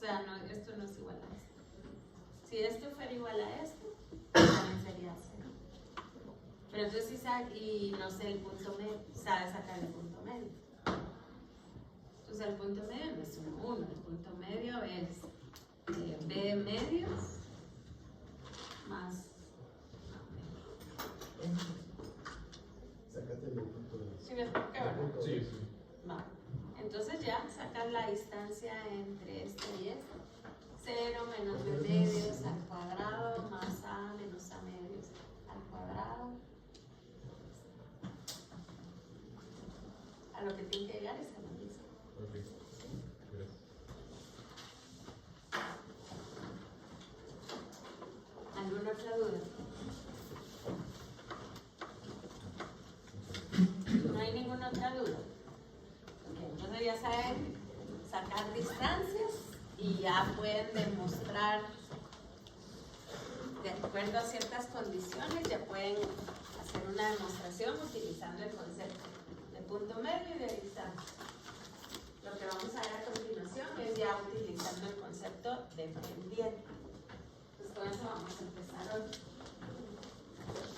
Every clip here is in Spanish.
sea, no, esto no es igual a esto. Si esto fuera igual a esto, también sería 0. Pero entonces sí sabe, y no sé, el punto medio, sabe sacar el punto medio. Entonces el punto medio no es 1, 1, el punto medio es B medios más Sácate el punto de... ¿Sí me expliqué, verdad? Sí, sí. Va. Entonces ya sacar la distancia entre este y este. 0 menos B medios al cuadrado más A menos A medios al cuadrado. A lo que tiene que llegar es a lo mismo. Ok. Gracias. ¿Alguna otra duda? ¿No hay ninguna otra duda? Ok, entonces ya saben sacar distancias y ya pueden demostrar, de acuerdo a ciertas condiciones, ya pueden hacer una demostración utilizando el concepto de punto medio y de distancia. Lo que vamos a ver a continuación es ya utilizando el concepto de pendiente. Entonces con eso vamos a empezar hoy.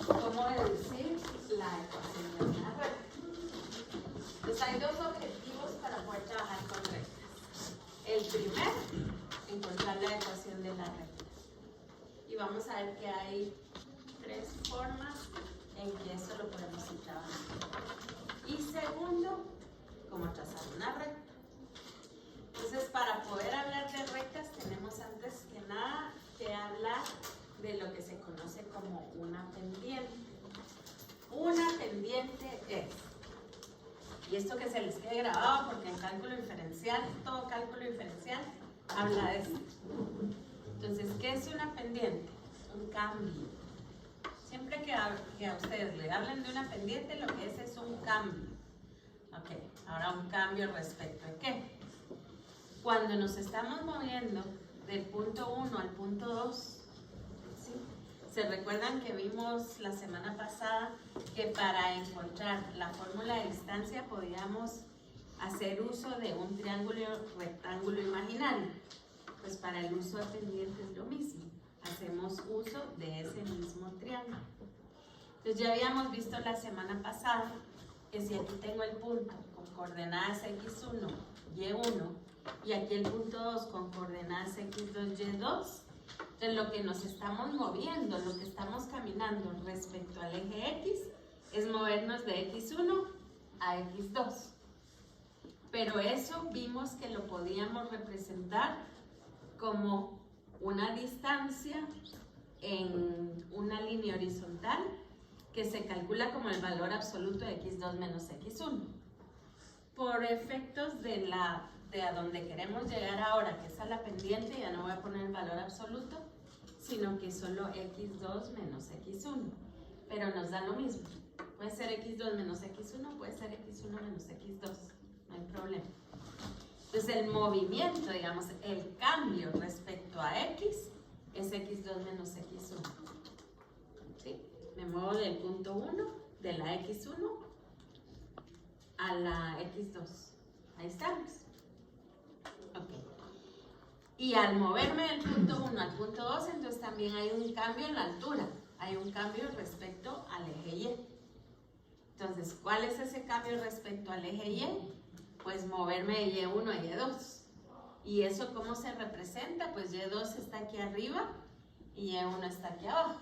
¿Cómo deducir la ecuación de una recta? Entonces hay dos objetivos para poder trabajar con rectas. El primero, encontrar la ecuación de la recta. Y vamos a ver que hay 3 formas en que esto lo podemos ir trabajando. Y segundo, cómo trazar una recta. Entonces, para poder hablar de rectas, tenemos antes que nada que hablar de lo que se conoce como una pendiente. Una pendiente es, y esto que se les quede grabado porque en cálculo diferencial, todo cálculo diferencial habla de esto. Entonces, ¿qué es una pendiente? Un cambio. Siempre que a ustedes le hablen de una pendiente, lo que es un cambio. Ok, ahora un cambio respecto a qué. Cuando nos estamos moviendo del punto 1 al punto 2, ¿sí? ¿Se recuerdan que vimos la semana pasada que para encontrar la fórmula de distancia podíamos hacer uso de un triángulo rectángulo imaginario? Pues para el uso de pendiente es lo mismo. Hacemos uso de ese mismo triángulo. Entonces ya habíamos visto la semana pasada que si aquí tengo el punto con coordenadas x1, y1 y aquí el punto 2 con coordenadas x2, y2, entonces lo que nos estamos moviendo, lo que estamos caminando respecto al eje x es movernos de x1 a x2. Pero eso vimos que lo podíamos representar como una distancia en una línea horizontal que se calcula como el valor absoluto de x2 menos x1. Por efectos de a donde queremos llegar ahora, que es a la pendiente, ya no voy a poner el valor absoluto, sino que solo x2 menos x1. Pero nos da lo mismo. Puede ser x2 menos x1, puede ser x1 menos x2. No hay problema. Entonces el movimiento, digamos, el cambio respecto a x es x2 menos x1. ¿Sí? Me muevo del punto 1, de la x1 a la x2. Ahí estamos. Ok. Y al moverme del punto 1 al punto 2, entonces también hay un cambio en la altura. Hay un cambio respecto al eje Y. Entonces, ¿cuál es ese cambio respecto al eje Y? Pues moverme de Y1 a Y2. ¿Y eso cómo se representa? Pues Y2 está aquí arriba y Y1 está aquí abajo.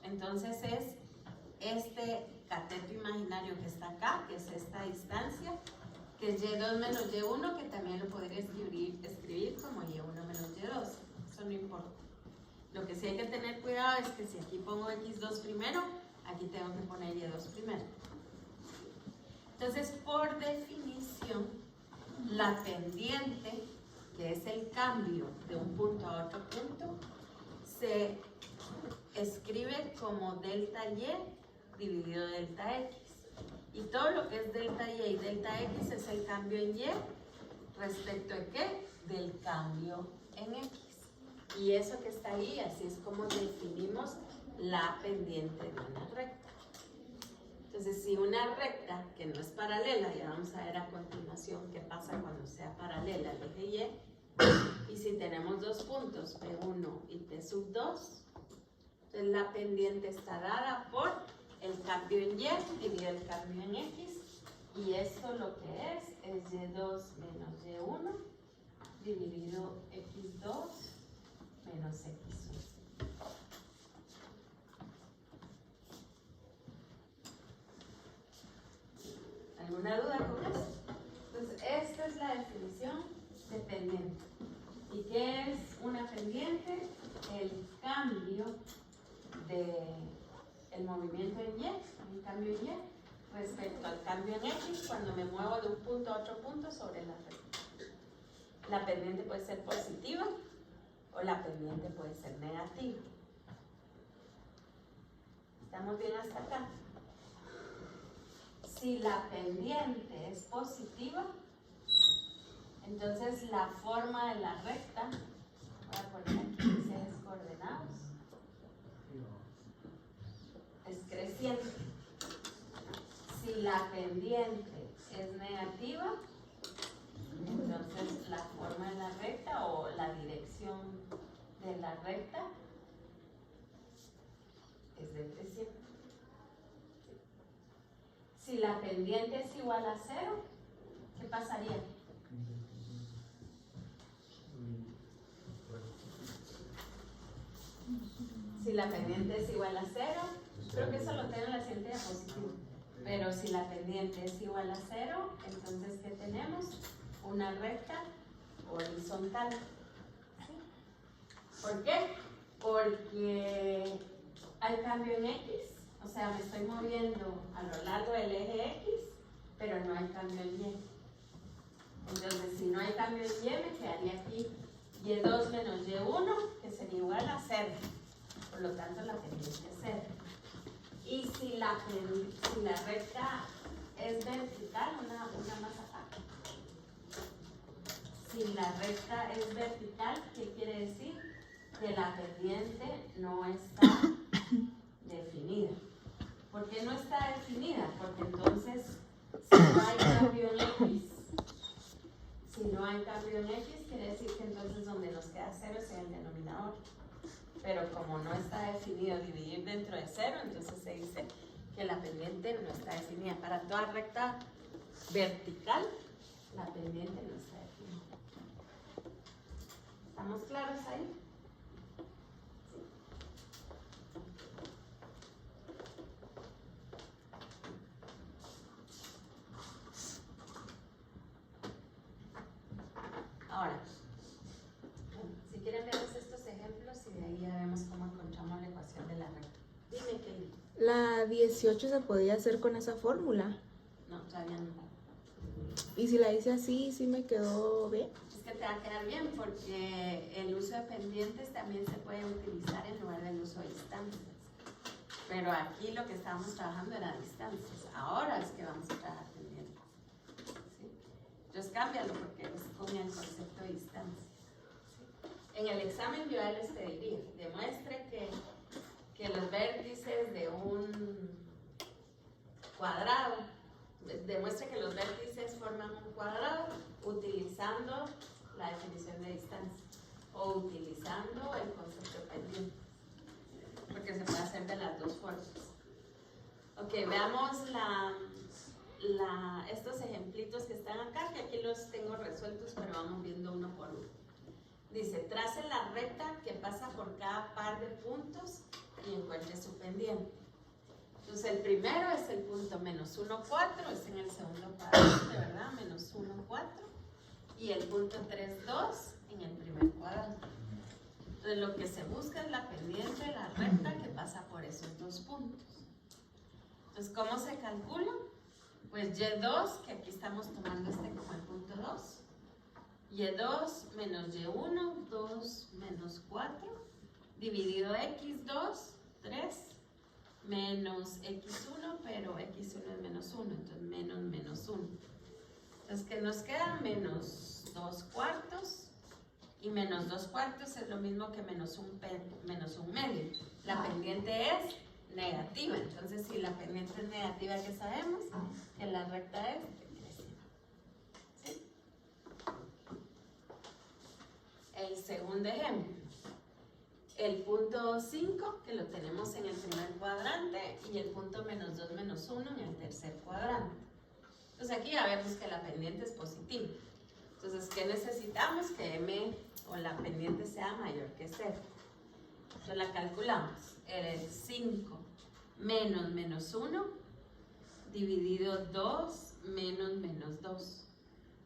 Entonces es este cateto imaginario que está acá, que es esta distancia, que es Y2 menos Y1, que también lo podría escribir como Y1 menos Y2. Eso no importa. Lo que sí hay que tener cuidado es que si aquí pongo X2 primero, aquí tengo que poner Y2 primero. Entonces, por definición, la pendiente, que es el cambio de un punto a otro punto, se escribe como delta Y dividido delta X. Y todo lo que es delta Y y delta X es el cambio en Y respecto a ¿qué? Del cambio en X. Y eso que está ahí, así es como definimos la pendiente de una recta. Entonces, si una recta que no es paralela, ya vamos a ver a continuación qué pasa cuando sea paralela al eje Y, Y si tenemos dos puntos, P1 y P sub 2, entonces la pendiente está dada por el cambio en Y dividido el cambio en X. Y esto lo que es Y2 menos Y1 dividido X2 menos X1. ¿Alguna duda con eso? Entonces, esta es la definición de pendiente. ¿Y qué es una pendiente? El cambio del movimiento en Y, el cambio en Y, respecto al cambio en X cuando me muevo de un punto a otro punto sobre la recta. La pendiente puede ser positiva o la pendiente puede ser negativa. ¿Estamos bien hasta acá? Si la pendiente es positiva, entonces la forma de la recta, voy a poner aquí mis ejes coordenados, es creciente. Si la pendiente es negativa, entonces la forma de la recta o la dirección de la recta es decreciente. Si la pendiente es igual a 0, ¿qué pasaría? Si la pendiente es igual a 0, creo que eso lo tengo en la siguiente diapositiva. Pero si la pendiente es igual a 0, entonces ¿qué tenemos? Una recta horizontal. ¿Sí? ¿Por qué? Porque hay cambio en X, o sea, me estoy moviendo a lo largo del eje X, pero no hay cambio en Y. Entonces, si no hay cambio en Y, me quedaría aquí Y2 menos Y1, que sería igual a 0. Por lo tanto, la pendiente es 0. Y si la recta es vertical, una más acá. Si la recta es vertical, ¿qué quiere decir? Que la pendiente no está definida. ¿Por qué no está definida? Porque entonces, si no hay cambio en X, quiere decir que entonces donde nos queda 0 es en el denominador. Pero como no está definido dividir dentro de 0, entonces se dice que la pendiente no está definida. Para toda recta vertical, la pendiente no está definida. ¿Estamos claros ahí? ¿Sí? Ahora, si quieren ver estos ejemplos y de ahí ya vemos cómo encontramos la ecuación de la recta. Dime, Kelly. La 18 se podía hacer con esa fórmula. No, todavía no. Y si la hice así, sí me quedó bien. Es que te va a quedar bien porque el uso de pendientes también se puede utilizar en lugar del uso de distancias. Pero aquí lo que estábamos trabajando era distancias. Ahora es que vamos a trabajar pendientes. ¿Sí? Entonces cámbialo porque es con el concepto de distancia. ¿Sí? En el examen yo ya les pediría, demuestre que los vértices de un cuadrado, demuestre que los vértices forman un cuadrado utilizando la definición de distancia o utilizando el concepto de pendiente, porque se puede hacer de las dos formas. Ok, veamos estos ejemplitos que están acá, que aquí los tengo resueltos, pero vamos viendo uno por uno. Dice, trace la recta que pasa por cada par de puntos y encuentre su pendiente. Entonces el primero es el punto menos 1, 4, es en el segundo cuadrante, ¿verdad? Menos 1, 4. Y el punto 3, 2 en el primer cuadrante. Entonces lo que se busca es la pendiente de la recta que pasa por esos dos puntos. Entonces, ¿cómo se calcula? Pues Y2, que aquí estamos tomando este como el punto 2. Y2 menos Y1, 2 menos 4, dividido X2, 3, menos X1, pero X1 es menos 1, entonces menos 1. Entonces, ¿qué nos queda? Menos 2 cuartos, y menos 2 cuartos es lo mismo que menos un medio. La pendiente es negativa, entonces si la pendiente es negativa, ¿qué sabemos? Que la recta es decreciente. ¿Sí? segundo ejemplo. El punto 5, que lo tenemos en el primer cuadrante, y el punto menos 2, menos 1 en el tercer cuadrante. Entonces aquí ya vemos que la pendiente es positiva. Entonces, ¿qué necesitamos? Que m o la pendiente sea mayor que 0. Entonces la calculamos. El 5 menos menos 1 dividido 2 menos menos 2.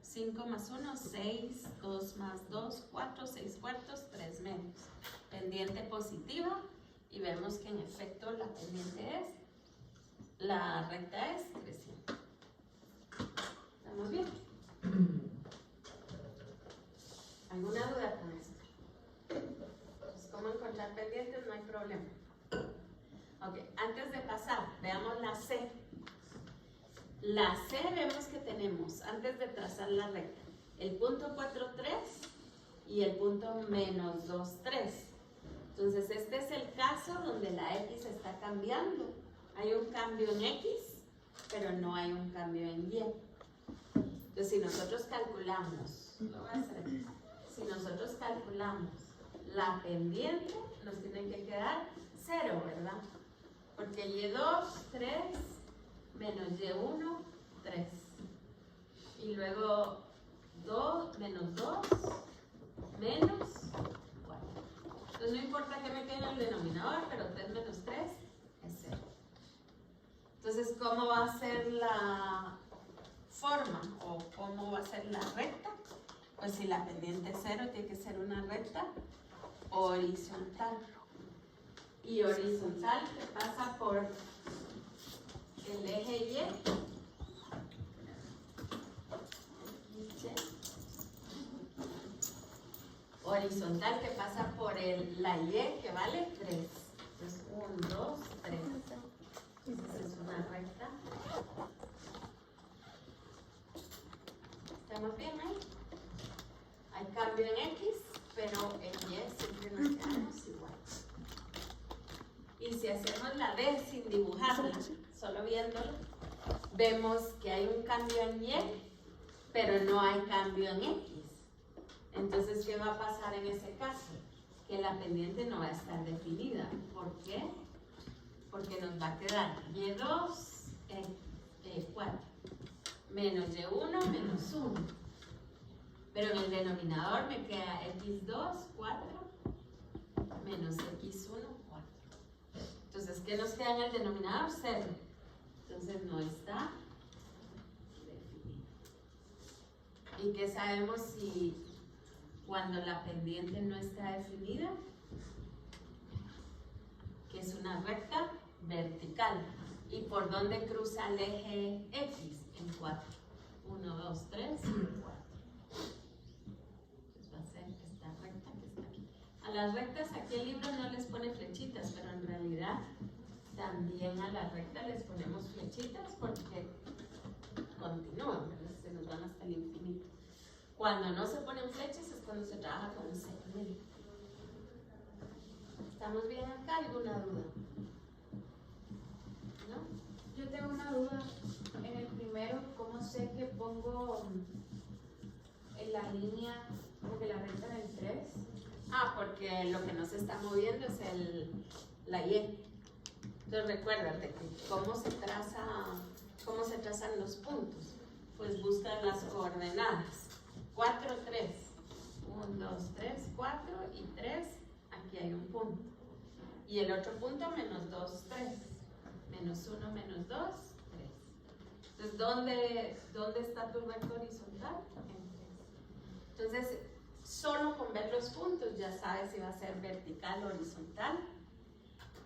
5 más 1, 6, 2 más 2, 4, 6 cuartos, 3 medios. Pendiente positiva, y vemos que en efecto la pendiente es, la recta es creciente. ¿Estamos bien? ¿Alguna duda con esto? Pues, ¿cómo encontrar pendientes? No hay problema. Ok, antes de pasar, veamos la C. La C vemos que tenemos, antes de trazar la recta, el punto 4, 3 y el punto menos 2, 3. Entonces, este es el caso donde la X está cambiando. Hay un cambio en X, pero no hay un cambio en Y. Entonces, si nosotros calculamos, lo voy a hacer aquí. Si nosotros calculamos la pendiente, nos tiene que quedar 0, ¿verdad? Porque Y2, 3, menos Y1, 3. Y luego 2, menos 2, menos 4. Entonces no importa que me quede en el denominador, pero 3 menos 3 es 0. Entonces, ¿cómo va a ser la forma o cómo va a ser la recta? Pues si la pendiente es 0, tiene que ser una recta horizontal. Y horizontal que pasa por el eje Y. Horizontal que pasa por la Y, que vale 3. Entonces 1, 2, 3. Entonces es una recta. ¿Estamos bien ahí? Hay cambio en X, pero en Y siempre nos quedamos igual. Y si hacemos la D sin dibujarla, solo viéndolo, vemos que hay un cambio en Y, pero no hay cambio en X. Entonces, ¿qué va a pasar en ese caso? Que la pendiente no va a estar definida. ¿Por qué? Porque nos va a quedar Y2, Y4, menos Y1, menos 1. Pero en el denominador me queda X2, 4, menos X1, 4. Entonces, ¿qué nos queda en el denominador? 0. Entonces, no está definido. ¿Y qué sabemos si cuando la pendiente no está definida? Que es una recta vertical. ¿Y por dónde cruza el eje X? En 4. 1, 2, 3 y 4. Entonces va a ser esta recta que está aquí. A las rectas aquí el libro no les pone flechitas, pero en realidad también a la recta les ponemos flechitas porque continúan, ¿verdad? Se nos van hasta el infinito. Cuando no se ponen flechas es cuando se trabaja con un segmento. ¿Estamos bien acá? ¿Alguna duda? ¿No? Yo tengo una duda. En el primero, ¿cómo sé que pongo en la línea como que la recta en el 3? Ah, porque lo que no se está moviendo es la Y. Entonces recuérdate que cómo se trazan los puntos. Pues buscan las coordenadas. 4, 3. 1, 2, 3, 4 y 3. Aquí hay un punto. Y el otro punto, menos 2, 3. Menos 1, menos 2, 3. Entonces, ¿dónde está tu recta horizontal? En 3. Entonces, solo con ver los puntos ya sabes si va a ser vertical o horizontal.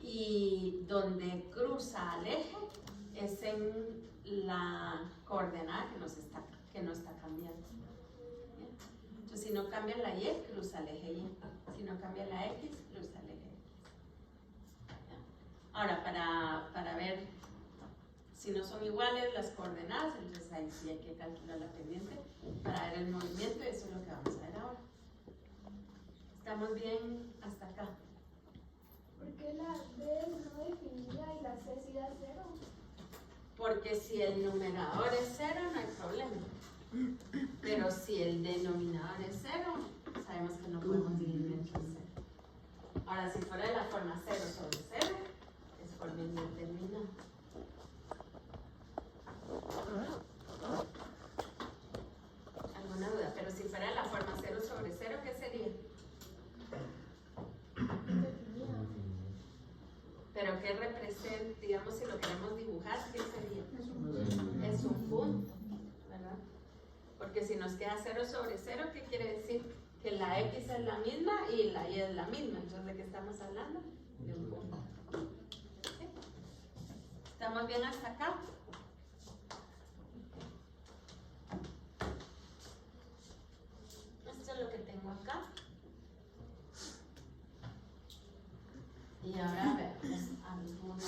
Y donde cruza al eje es en la coordenada que no está cambiando. ¿Bien? Entonces, si no cambia la Y, cruza el eje Y. Si no cambia la X, cruza el eje X. ¿Bien? Ahora, para ver si no son iguales las coordenadas, entonces ahí sí hay que calcular la pendiente para ver el movimiento, y eso es lo que vamos a ver ahora. ¿Estamos bien hasta acá? ¿Por qué la D no definida y la C sí da 0? Porque si el numerador es 0, no hay problema. Pero si el denominador es 0, sabemos que no podemos dividir entre 0. Ahora, si fuera de la forma 0 sobre 0, es por bien determinado. ¿Alguna duda? Pero si fuera de la forma 0 sobre 0, ¿qué sería? Pero ¿qué representa, digamos, si lo queremos dibujar, qué sería? Es un punto, ¿verdad? Porque si nos queda 0 sobre 0, ¿qué quiere decir? Que la X es la misma y la Y es la misma. Entonces, ¿de qué estamos hablando? De un punto. ¿Sí? ¿Estamos bien hasta acá? Esto es lo que tengo acá. Y ahora veamos algunos.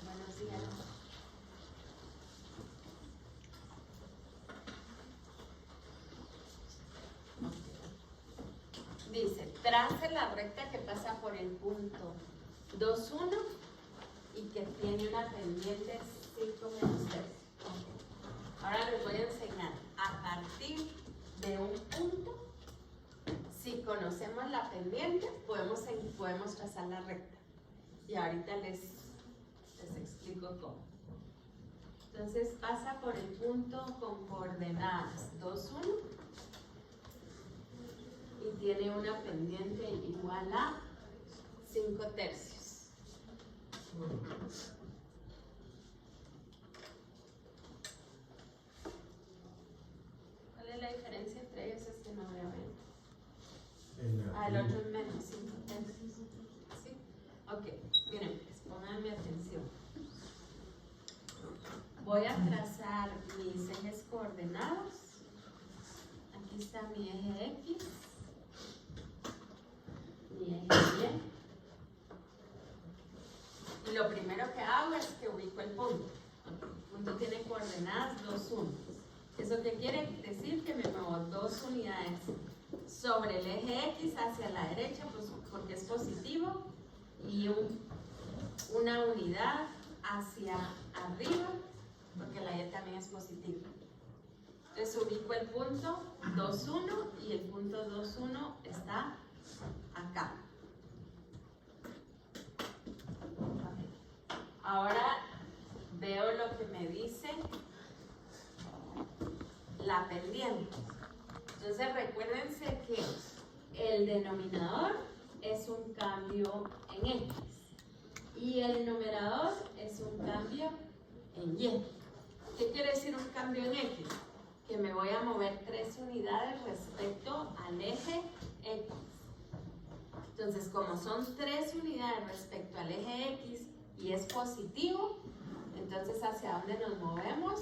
Buenos días. Dice, trace la recta que pasa por el punto 2, 1 y que tiene una pendiente 5 menos 3. Ahora les voy a enseñar a partir de un punto. Si conocemos la pendiente, podemos trazar la recta. Y ahorita les explico cómo. Entonces pasa por el punto con coordenadas 2, 1 y tiene una pendiente igual a 5 tercios. ¿Cuál es la diferencia entre ellos? Es que no veo bien. El otro es menos 5 tercios. ¿Sí? Ok, miren, pues pónganme atención. Voy a trazar mis ejes coordenados. Aquí está mi eje X, mi eje Y. Y lo primero que hago es que ubico el punto. El punto tiene coordenadas 2, 1. ¿Eso qué quiere decir? Que me muevo 2 unidades sobre el eje X hacia la derecha, pues porque es positivo, y una unidad hacia arriba, porque la Y también es positiva. Entonces ubico el punto 2, 1 y el punto 2, 1 está acá. Ahora veo lo que me dice la pendiente. Entonces recuérdense que el denominador es un cambio en X y el numerador es un cambio en Y. ¿Qué quiere decir un cambio en X? Que me voy a mover 3 unidades respecto al eje X. Entonces, como son 3 unidades respecto al eje X y es positivo, entonces ¿hacia dónde nos movemos?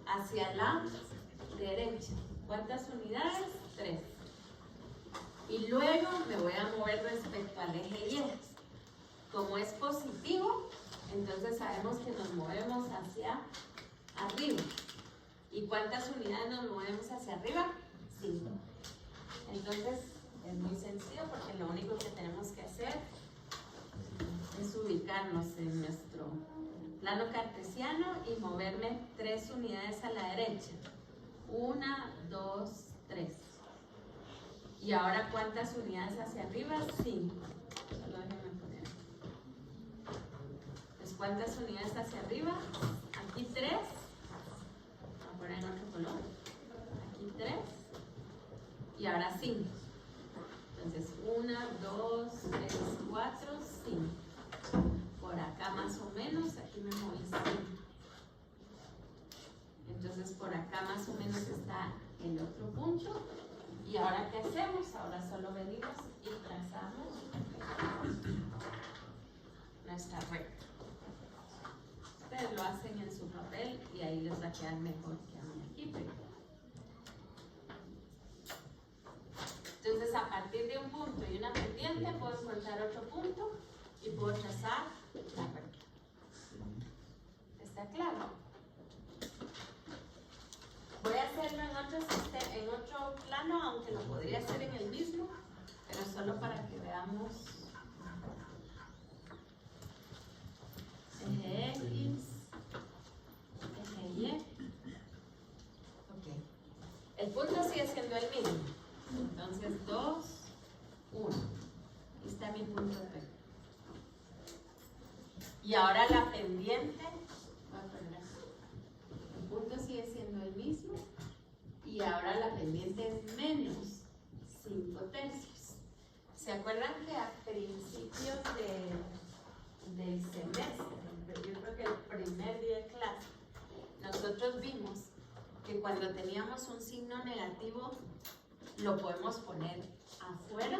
Hacia la derecha. ¿Cuántas unidades? 3. Y luego me voy a mover respecto al eje Y. Como es positivo, entonces sabemos que nos movemos hacia arriba. ¿Y cuántas unidades nos movemos hacia arriba? 5. Entonces es muy sencillo porque lo único que tenemos que hacer es ubicarnos en nuestro plano cartesiano y moverme 3 unidades a la derecha. 1, 2, 3. Y ahora, ¿cuántas unidades hacia arriba? 5. Solo déjenme poner. Pues, ¿cuántas unidades hacia arriba? Aquí 3. Voy a poner en otro color. Aquí 3. Y ahora 5. Entonces, 1, 2, 3, 4, 5. Por acá más o menos, aquí me moví 5. Entonces por acá más o menos está el otro punto. ¿Y ahora qué hacemos? Ahora solo venimos y trazamos nuestra recta. Ustedes lo hacen en su papel y ahí les va a quedar mejor que a mí aquí. Entonces a partir de un punto y una pendiente puedo encontrar otro punto y puedo trazar la recta. ¿Está claro? Voy a hacerlo en otro plano, aunque lo podría hacer en el mismo, pero solo para que veamos eje X, eje Y el mismo. Entonces 2, 1. Aquí está mi punto P. Y ahora la pendiente, voy a poner aquí. El punto sigue siendo el mismo. Y ahora la pendiente es menos 5 tercios. ¿Se acuerdan que a principios del semestre, yo creo que el primer día de clase, nosotros vimos que cuando teníamos un signo negativo, lo podemos poner afuera,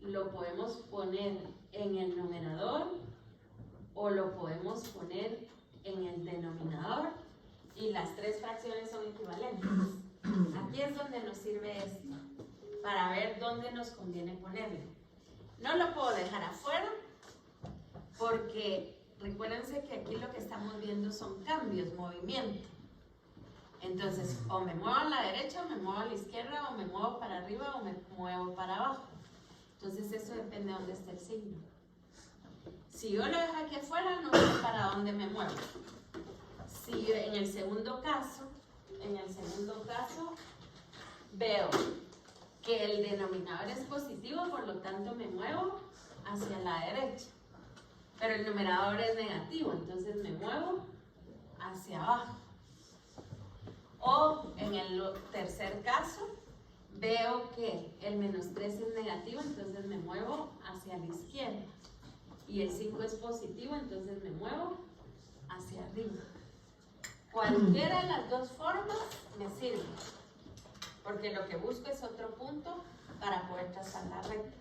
lo podemos poner en el numerador o lo podemos poner en el denominador y las tres fracciones son equivalentes. Aquí es donde nos sirve esto, para ver dónde nos conviene ponerlo. No lo puedo dejar afuera porque recuérdense que aquí lo que estamos viendo son cambios, movimiento. Entonces, o me muevo a la derecha, o me muevo a la izquierda, o me muevo para arriba, o me muevo para abajo. Entonces, eso depende de dónde esté el signo. Si yo lo dejo aquí afuera, no sé para dónde me muevo. Si en el segundo caso, veo que el denominador es positivo, por lo tanto me muevo hacia la derecha. Pero el numerador es negativo, entonces me muevo hacia abajo. O en el tercer caso, veo que el menos 3 es negativo, entonces me muevo hacia la izquierda. Y el 5 es positivo, entonces me muevo hacia arriba. Cualquiera de las dos formas me sirve, porque lo que busco es otro punto para poder trazar la recta.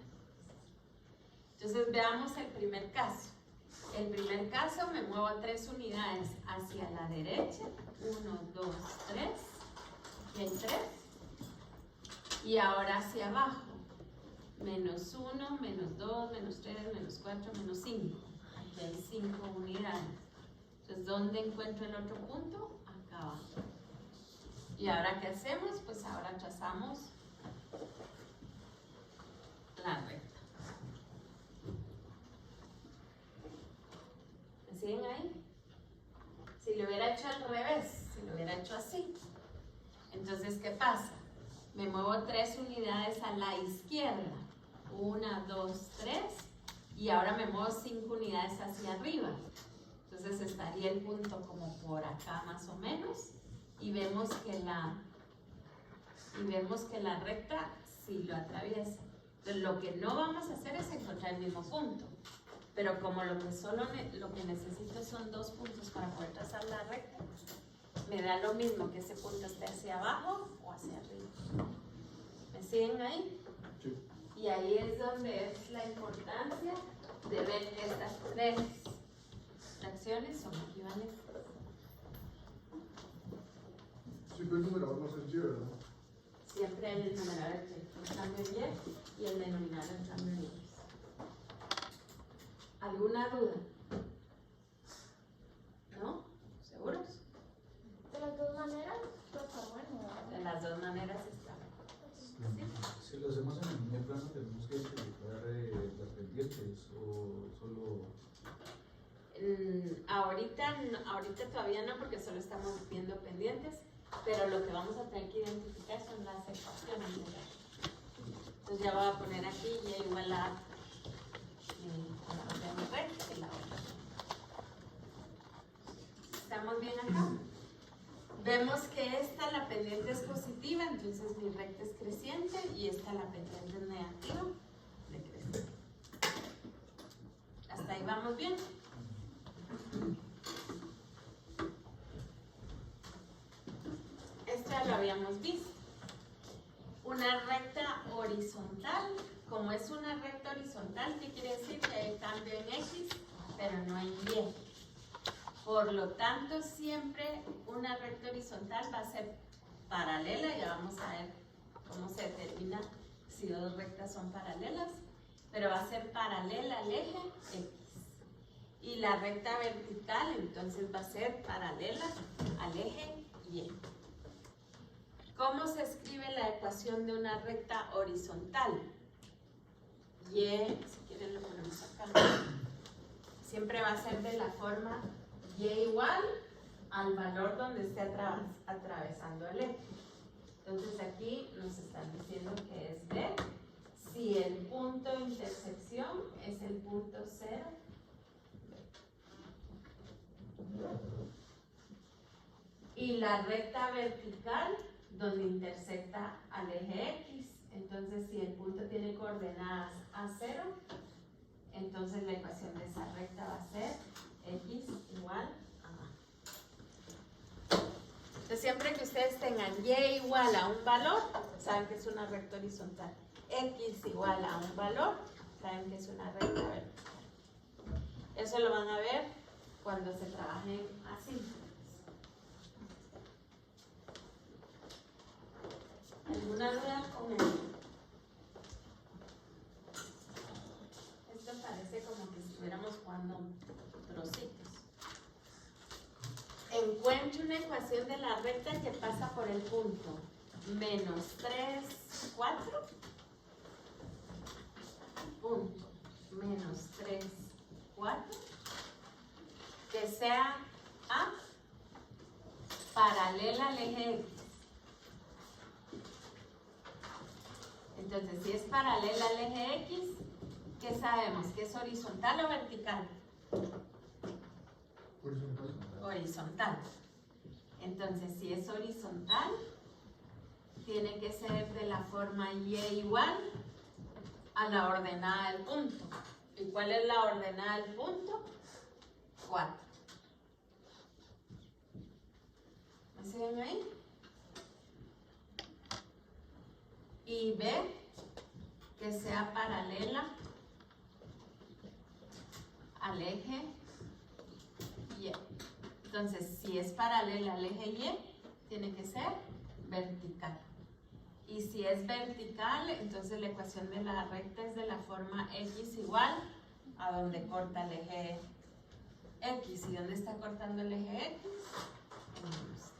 Entonces veamos el primer caso. El primer caso me muevo 3 unidades hacia la derecha. 1, 2, 3. Aquí hay 3. Y ahora hacia abajo. Menos 1, menos 2, menos 3, menos 4, menos 5. Aquí hay 5 unidades. Entonces, ¿dónde encuentro el otro punto? Acá abajo. ¿Y ahora qué hacemos? Pues ahora trazamos la recta. ¿Me siguen ahí? Si lo hubiera hecho al revés, si lo hubiera hecho así, entonces, ¿qué pasa? Me muevo 3 unidades a la izquierda. 1, 2, 3. Y ahora me muevo 5 unidades hacia arriba. Entonces estaría el punto como por acá más o menos. Y vemos que la recta sí lo atraviesa. Entonces, lo que no vamos a hacer es encontrar el mismo punto. Pero como lo que necesito son 2 puntos para poder trazar la recta, me da lo mismo que ese punto esté hacia abajo o hacia arriba. ¿Me siguen ahí? Sí. Y ahí es donde es la importancia de ver que estas 3 fracciones son equivalentes. Siempre el numerador no se lleva, ¿verdad? Siempre el numerador es cambio en y el denominador es cambio en x. ¿Alguna duda? ¿No? ¿Seguros? De las dos maneras, pues está bueno. De las dos maneras está. Si lo hacemos en el primer plano, tenemos que identificar las pendientes o solo. Ahorita todavía no, porque solo estamos viendo pendientes, pero lo que vamos a tener que identificar son las ecuaciones. Entonces ya voy a poner aquí y igual a mi recta y la otra. ¿Estamos bien acá? Vemos que esta, la pendiente es positiva, entonces mi recta es creciente, y esta, la pendiente es negativa, decreciente. ¿Hasta ahí vamos bien? Esto ya lo habíamos visto. Una recta horizontal. Como es una recta horizontal, ¿qué quiere decir? Que hay cambio en X, pero no en Y. Por lo tanto, siempre una recta horizontal va a ser paralela. Ya vamos a ver cómo se determina si dos rectas son paralelas, pero va a ser paralela al eje X. Y la recta vertical, entonces, va a ser paralela al eje Y. ¿Cómo se escribe la ecuación de una recta horizontal? Y, si quieren lo ponemos acá. Siempre va a ser de la forma Y igual al valor donde esté atravesando el eje. Entonces aquí nos están diciendo que es B. Si el punto de intersección es el punto 0, y la recta vertical donde intersecta al eje X. Entonces, si el punto tiene coordenadas A0, entonces la ecuación de esa recta va a ser X igual a A. Entonces, siempre que ustedes tengan Y igual a un valor, saben que es una recta horizontal. X igual a un valor, saben que es una recta vertical. Eso lo van a ver cuando se trabajen así. ¿Alguna duda con esto? Esto parece como que estuviéramos jugando trocitos. Encuentre una ecuación de la recta que pasa por el punto menos 3, 4. Punto menos 3, 4. Que sea A paralela al eje X. Entonces, si es paralela al eje X, ¿qué sabemos? ¿Que es horizontal o vertical? Horizontal. Horizontal. Entonces, si es horizontal, tiene que ser de la forma Y igual a la ordenada del punto. ¿Y cuál es la ordenada del punto? 4. ¿Me siguen ahí? Y B, que sea paralela al eje Y. Entonces, si es paralela al eje Y, tiene que ser vertical. Y si es vertical, entonces la ecuación de la recta es de la forma X igual a donde corta el eje X. ¿Y dónde está cortando el eje X? En menos 3.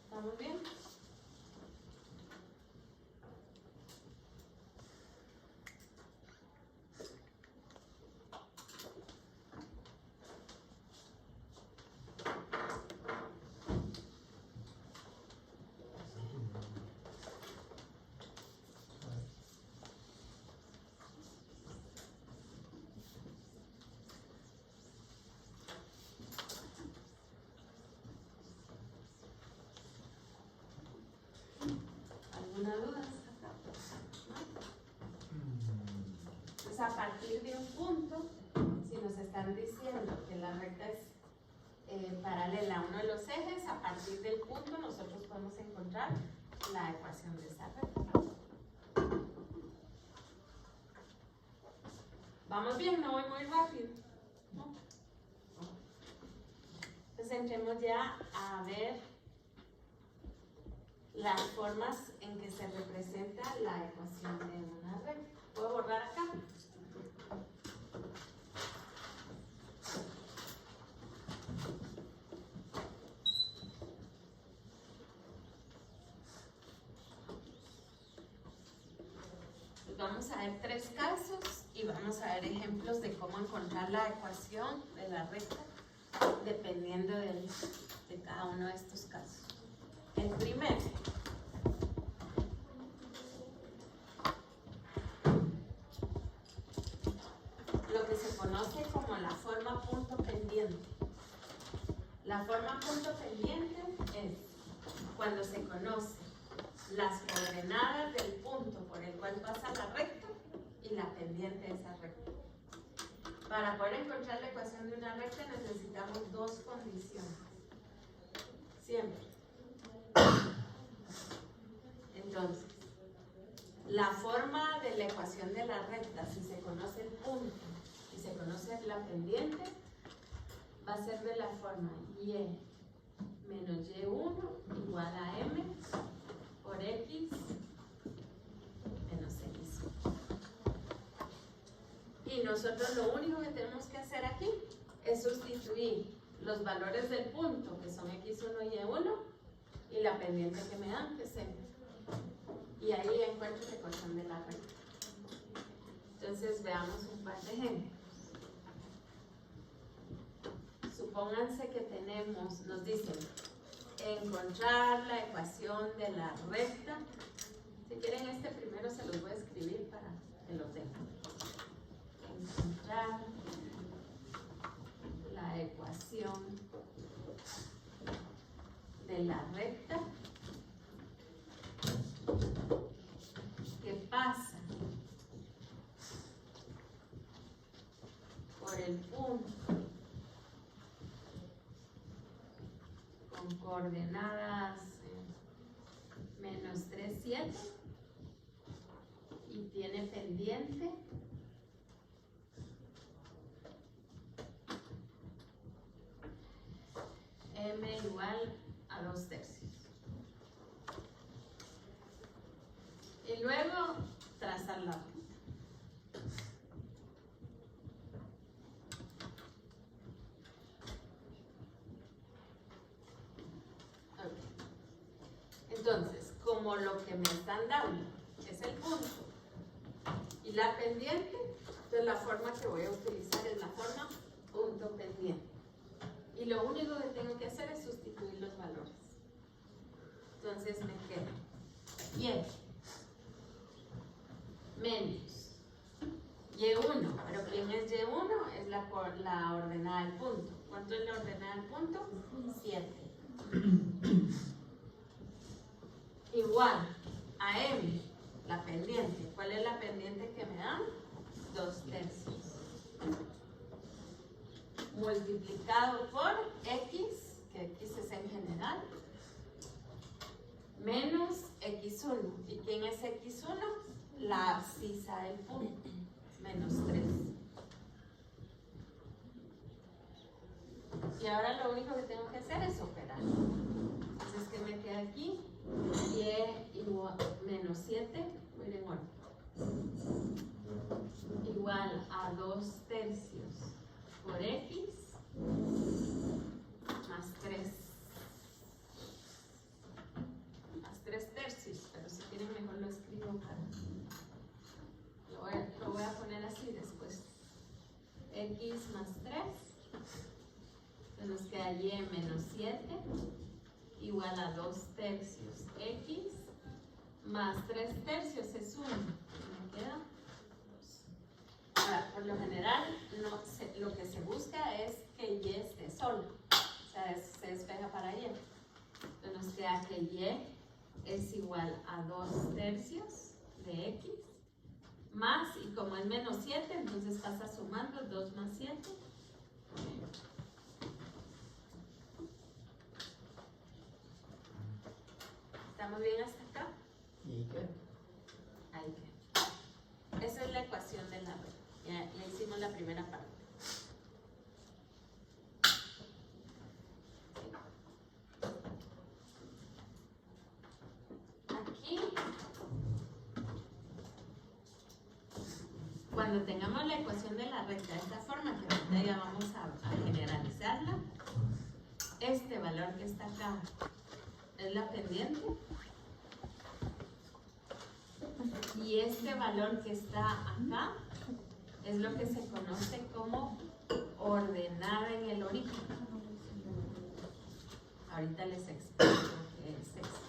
¿Estamos bien? ¿Alguna duda? Pues a partir de un punto, si nos están diciendo que la recta es paralela a uno de los ejes, a partir del punto nosotros podemos encontrar la ecuación de esa recta. ¿Vamos bien? No voy muy rápido, ¿no? Entonces entremos ya a ver las formas en que se representa la ecuación de una recta. ¿Puedo borrar acá? Pues vamos a ver 3 casos y vamos a ver ejemplos de cómo encontrar la ecuación de la recta dependiendo de cada uno de estos casos. El primero. Lo que se conoce como la forma punto pendiente. La forma punto pendiente es cuando se conocen las coordenadas del punto por el cual pasa la recta y la pendiente de esa recta. Para poder encontrar la ecuación de una recta necesitamos 2 condiciones. Siempre. Entonces, la forma de la ecuación de la recta, si se conoce el punto y se conoce la pendiente, va a ser de la forma y menos y1 igual a m por x menos x. Y nosotros lo único que tenemos que hacer aquí es sustituir los valores del punto, que son x1 y y1, y la pendiente que me dan, que es m. Y ahí encuentro la ecuación de la recta. Entonces veamos un par de ejemplos. supónganse que tenemos, nos dicen, encontrar la ecuación de la recta. Si quieren este primero se los voy a escribir para que lo tengan. Encontrar la ecuación de la recta que pasa por el punto con coordenadas menos 3, 7 y tiene pendiente m igual a 2/3. Y luego trazar la ruta. Entonces, como lo que me están dando es el punto y la pendiente, entonces la forma que voy a utilizar es la forma punto pendiente. Y lo único que tengo que hacer es sustituir los valores. Entonces me queda y menos y1, pero ¿quién es y1? Es la ordenada del punto. ¿Cuánto es la ordenada del punto? 7. Igual a m, la pendiente. ¿Cuál es la pendiente que me dan? 2/3. Multiplicado por x, que x es en general, menos x1. ¿Y quién es x1? La abscisa del punto, menos 3. Y ahora lo único que tengo que hacer es operar. Entonces, ¿qué me queda aquí? Y igual menos 7, voy a ir en orden. Igual a 2/3 por x más 3. Más 3/3, pero si quieren mejor lo escribo para... Lo voy a poner así después. X más 3. Entonces nos queda y menos 7 igual a 2/3 x más 3/3 es 1. Me queda 2. Ahora, por lo general, lo que se busca es que y esté solo. O sea, se despeja para y. Entonces nos queda que y es igual a 2/3 de x más, y como es menos 7, entonces pasa sumando 2 más 7. ¿Estamos bien hasta acá? ¿Y qué? Ahí queda. Esa es la ecuación de la recta. Ya hicimos la primera parte. Aquí, cuando tengamos la ecuación de la recta de esta forma, que ahorita ya vamos a generalizarla, este valor que está acá es la pendiente. Y este valor que está acá es lo que se conoce como ordenada en el origen. Ahorita les explico qué es eso.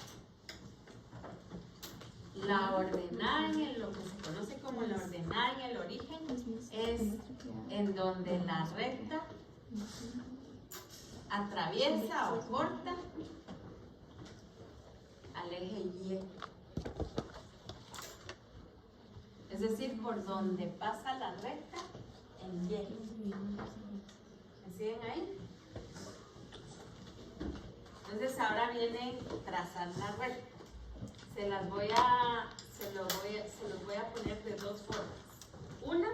La ordenada en lo que se conoce como la ordenada en el origen es en donde la recta atraviesa o corta al eje Y. Es decir, por donde pasa la recta en Y. ¿Me siguen ahí? Entonces ahora viene trazar la recta. Se los voy a poner de dos formas. Una,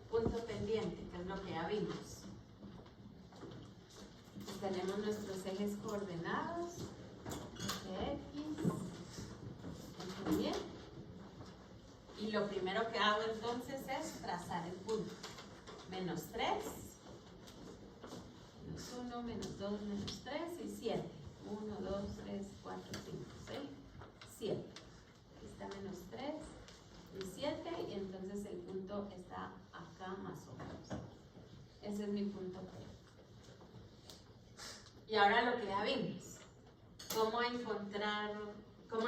punto pendiente, que es lo que ya vimos. Entonces, tenemos nuestros ejes coordenados, eje X, eje Y. Y lo primero que hago entonces es trazar el punto. Menos 3, menos 1, menos 2, menos 3 y 7. 1, 2, 3, 4, 5, 6, 7. Aquí está menos 3 y 7 y entonces el punto está acá más o menos. Ese es mi punto P. Y ahora lo que ya vimos, cómo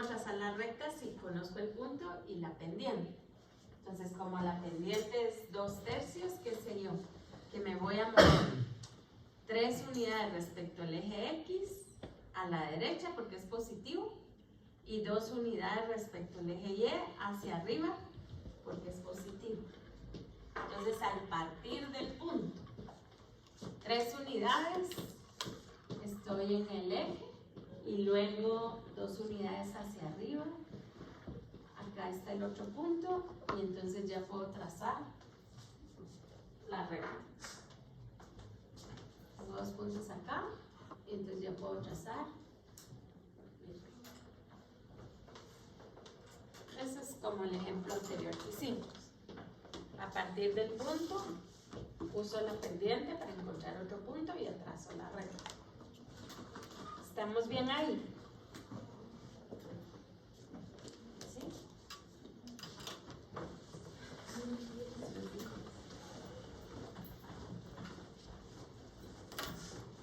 trazar la recta si conozco el punto y la pendiente. Entonces, como la pendiente es 2/3, ¿qué sé yo? Que me voy a mover 3 unidades respecto al eje X a la derecha porque es positivo y 2 unidades respecto al eje Y hacia arriba porque es positivo. Entonces, al partir del punto, 3 unidades, estoy en el eje y luego 2 unidades hacia arriba. Acá está el otro punto y entonces ya puedo trazar la recta. Tengo 2 puntos acá y entonces ya puedo trazar. Ese es como el ejemplo anterior que hicimos. A partir del punto, uso la pendiente para encontrar otro punto y trazo la recta. ¿Estamos bien ahí? ¿Sí?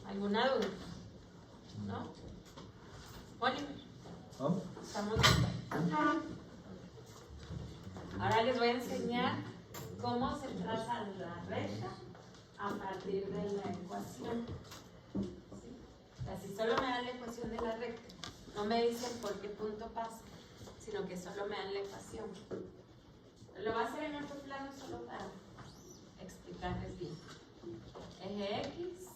¿Alguna duda? ¿No? Oliver, ¿Ah? ¿estamos bien? Ahora les voy a enseñar cómo se traza la recta a partir de la ecuación. ¿Sí? Así solo me dan la ecuación de la recta. No me dicen por qué punto pasa, sino que solo me dan la ecuación. Lo voy a hacer en otro plano solo para explicarles bien. Eje X,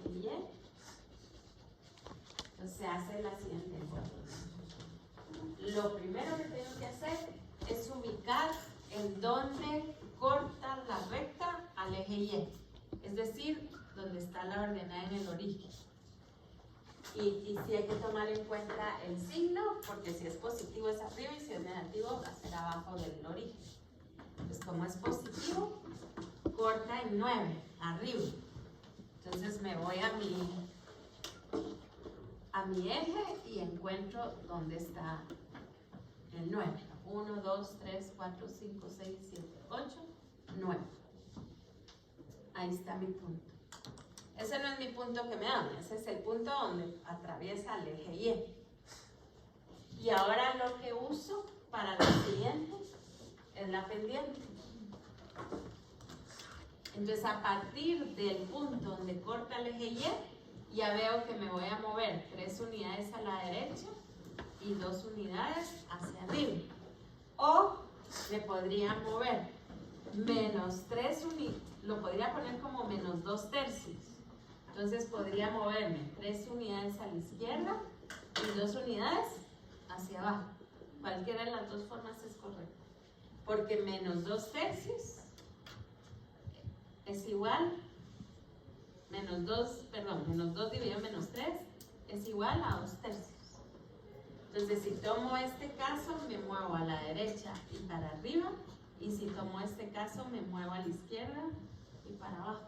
eje Y. Entonces se hace la siguiente forma. Lo primero que tengo que hacer es ubicar en dónde corta la recta al eje Y, es decir, donde está la ordenada en el origen. Y sí hay que tomar en cuenta el signo, porque si es positivo es arriba y si es negativo va a ser abajo del origen. Pues como es positivo, corta en 9, arriba. Entonces me voy a mi eje y encuentro dónde está el 9. 1, 2, 3, 4, 5, 6, 7, 8, 9. Ahí está mi punto. Ese no es mi punto que me dan, ese es el punto donde atraviesa el eje Y. Y ahora lo que uso para lo siguiente es la pendiente. Entonces, a partir del punto donde corta el eje Y, ya veo que me voy a mover 3 unidades a la derecha y 2 unidades hacia arriba. O me podría mover menos 3 unidades, lo podría poner como menos 2/3. Entonces podría moverme 3 unidades a la izquierda y 2 unidades hacia abajo. Cualquiera de las dos formas es correcta. Porque menos 2/3 es igual, menos 2 dividido en menos 3 es igual a 2/3. Entonces, si tomo este caso, me muevo a la derecha y para arriba. Y si tomo este caso, me muevo a la izquierda y para abajo.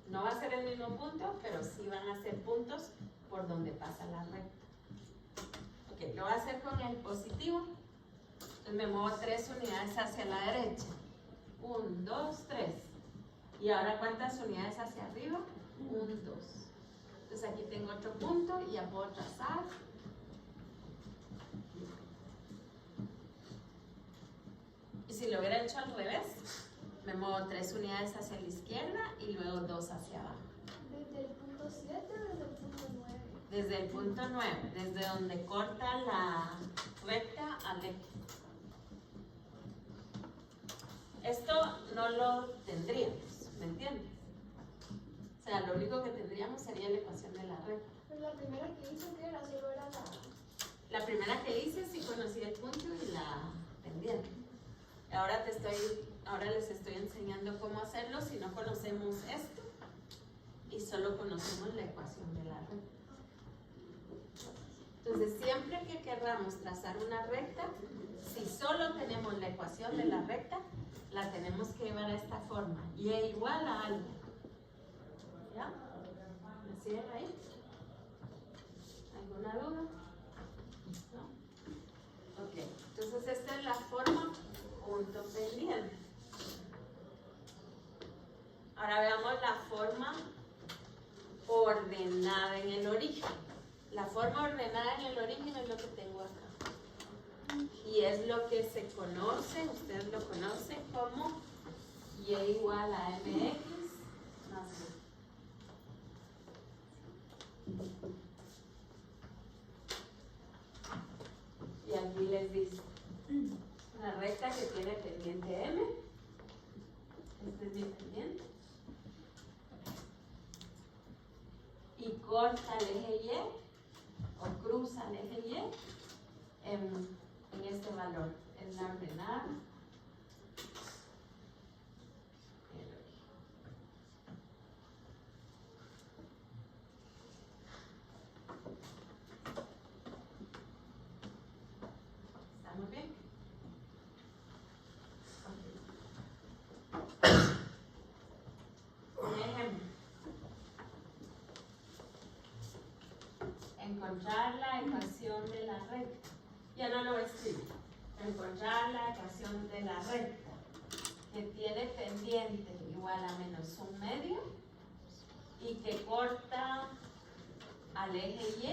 No va a ser el mismo punto, pero sí van a ser puntos por donde pasa la recta. Ok, lo voy a hacer con el positivo. Entonces, me muevo 3 unidades hacia la derecha. 1, 2, 3. Y ahora, ¿cuántas unidades hacia arriba? 1, 2. Entonces, aquí tengo otro punto y ya puedo trazar. Y si lo hubiera hecho al revés, me muevo 3 unidades hacia la izquierda y luego 2 hacia abajo. ¿Desde el punto 7 o desde el punto 9? Desde el punto 9, desde donde corta la recta al eje. Esto no lo tendríamos, ¿me entiendes? O sea, lo único que tendríamos sería la ecuación de la recta. Pero la primera que hizo, ¿qué era? Solo era la... La primera que hice sí conocí el punto y la pendiente. Ahora les estoy enseñando cómo hacerlo si no conocemos esto y solo conocemos la ecuación de la recta. Entonces, siempre que querramos trazar una recta, si solo tenemos la ecuación de la recta, la tenemos que llevar a esta forma. Y es igual a algo. ¿Ya? ¿Me siguen ahí? ¿Alguna duda? ¿No? Ok. Entonces, esta es la forma punto pendiente. Ahora veamos la forma ordenada en el origen. La forma ordenada en el origen es lo que tengo acá. Y es lo que se conoce, ustedes lo conocen como y igual a mx más b. Y aquí les dice una recta que tiene pendiente m. Este es mi pendiente. Y corta el eje y o cruza el eje y en este valor. Es la ordenada. ¿Estamos bien? Un ejemplo. Encontrar la ecuación de la recta. Ya no lo voy a escribir. Encontrar la ecuación de la recta que tiene pendiente igual a menos un medio y que corta al eje y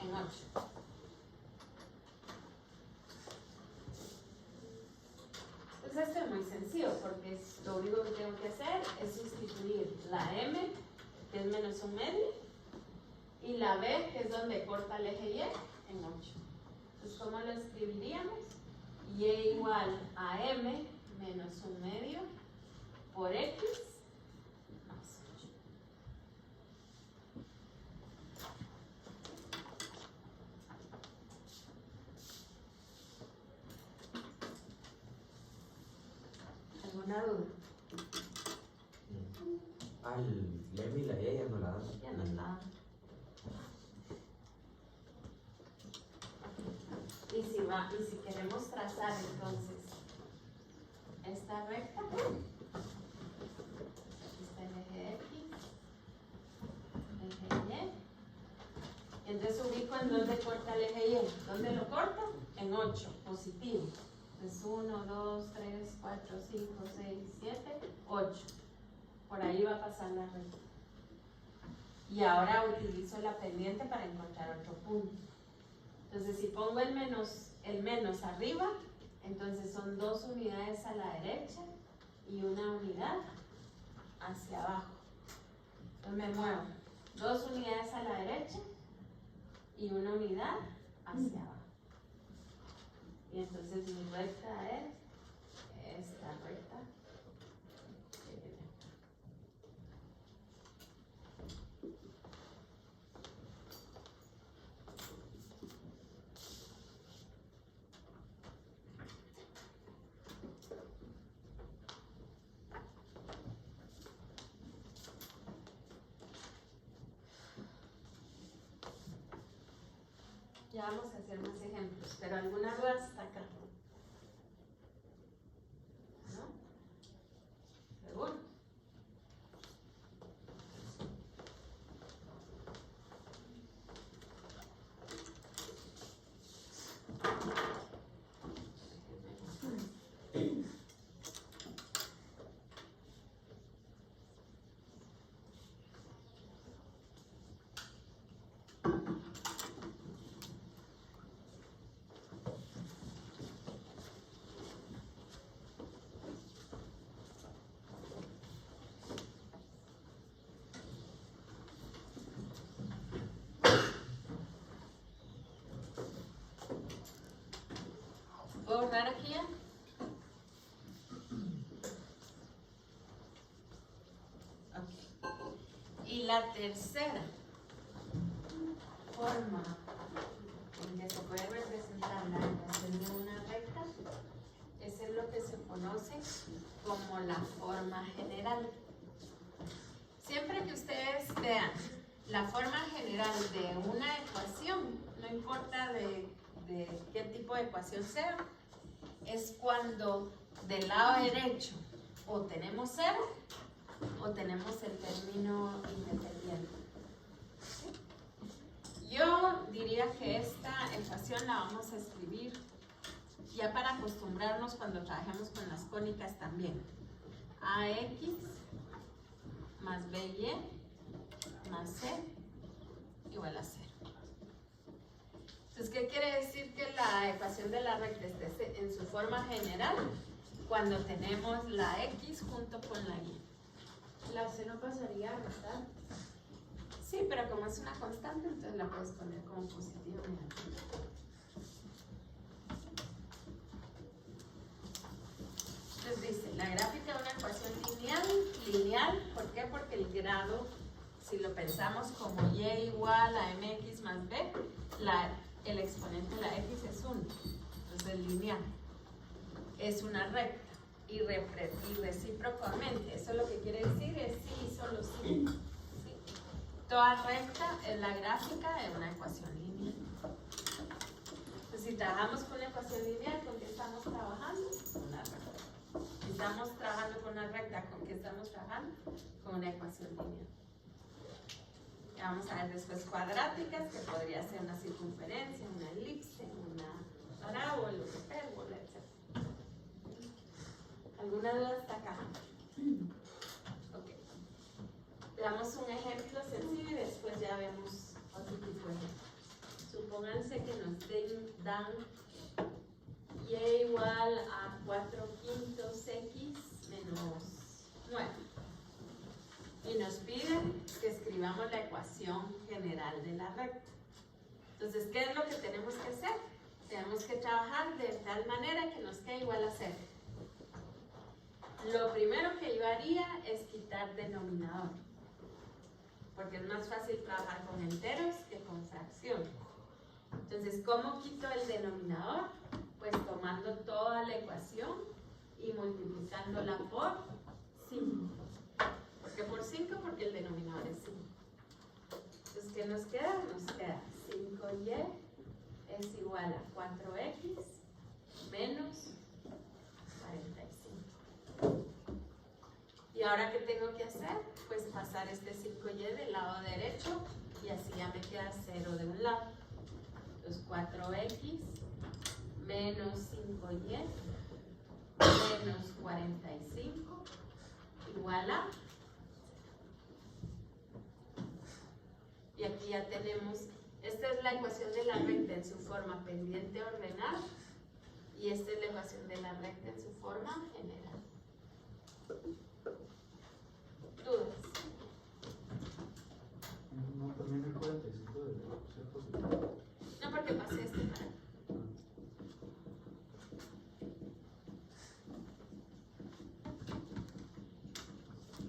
en 8. Pues esto es muy sencillo porque lo único que tengo que hacer es sustituir la m, que es menos un medio, y la b, que es donde corta el eje y en 8. Entonces, ¿cómo lo escribiríamos? Y igual a m menos un medio por x más 8. ¿Alguna duda? Al M y la E ya no la dan. Ya no es nada. Y si queremos trazar entonces esta recta, está el eje X, eje Y, entonces ubico en dónde corta el eje Y. ¿Dónde lo corta? En 8, positivo. Entonces 1, 2, 3, 4, 5, 6, 7, 8. Por ahí va a pasar la recta. Y ahora utilizo la pendiente para encontrar otro punto. Entonces, si pongo el menos arriba, entonces son 2 unidades a la derecha y 1 unidad hacia abajo. Entonces me muevo 2 unidades a la derecha y 1 unidad hacia abajo. Y entonces mi recta es esta recta. Ya vamos a hacer más ejemplos, pero alguna duda hasta acá. ¿No? ¿Seguro? ¿Puedo borrar aquí ya? Okay. Y la tercera forma en que se puede representar la ecuación de una recta es en lo que se conoce como la forma general. Siempre que ustedes vean la forma general de una ecuación, no importa de qué tipo de ecuación sea, es cuando del lado derecho o tenemos 0 o tenemos el término independiente. ¿Sí? Yo diría que esta ecuación la vamos a escribir ya para acostumbrarnos cuando trabajemos con las cónicas también. AX más BY más C igual a 0. Entonces, ¿qué quiere decir que la ecuación de la recta esté en su forma general? Cuando tenemos la X junto con la Y. La C no pasaría a restar. Sí, pero como es una constante, entonces la puedes poner como positivo o negativo. Entonces dice, la gráfica de una ecuación lineal, ¿por qué? Porque el grado, si lo pensamos como y igual a mx más b, el exponente de la x es 1, entonces lineal. Es una recta y recíprocamente, eso lo que quiere decir es sí y solo sí. Toda recta en la gráfica de una ecuación lineal. Entonces, si trabajamos con una ecuación lineal, ¿con qué estamos trabajando? Con una recta. Si estamos trabajando con una recta, ¿con qué estamos trabajando? Con una ecuación lineal. Y vamos a ver después cuadráticas, que podría ser una circunferencia, una elipse, una parábola, una hipérbola, etc. ¿Alguna duda hasta acá? Veamos un ejemplo sencillo y después ya vemos otro tipo de ejemplo. Supónganse que nos dan y igual a 4/5 x menos 9. Y nos piden que escribamos la ecuación general de la recta. Entonces, ¿qué es lo que tenemos que hacer? Tenemos que trabajar de tal manera que nos quede igual a 0. Lo primero que yo haría es quitar denominador, porque es más fácil trabajar con enteros que con fracciones. Entonces, ¿cómo quito el denominador? Pues tomando toda la ecuación y multiplicándola por 5. ¿Por qué por 5? Porque el denominador es 5. Entonces, ¿qué nos queda? Nos queda 5y es igual a 4x menos 45. ¿Y ahora qué tengo que hacer? Pues pasar este 5y del lado derecho y así ya me queda 0 de un lado. Entonces 4x menos 5y menos 45 igual a... Y aquí ya tenemos, esta es la ecuación de la recta en su forma pendiente ordenada y esta es la ecuación de la recta en su forma general. ¿Dudas? No, también el 45 debe ser positivo. No, porque pasé este para acá.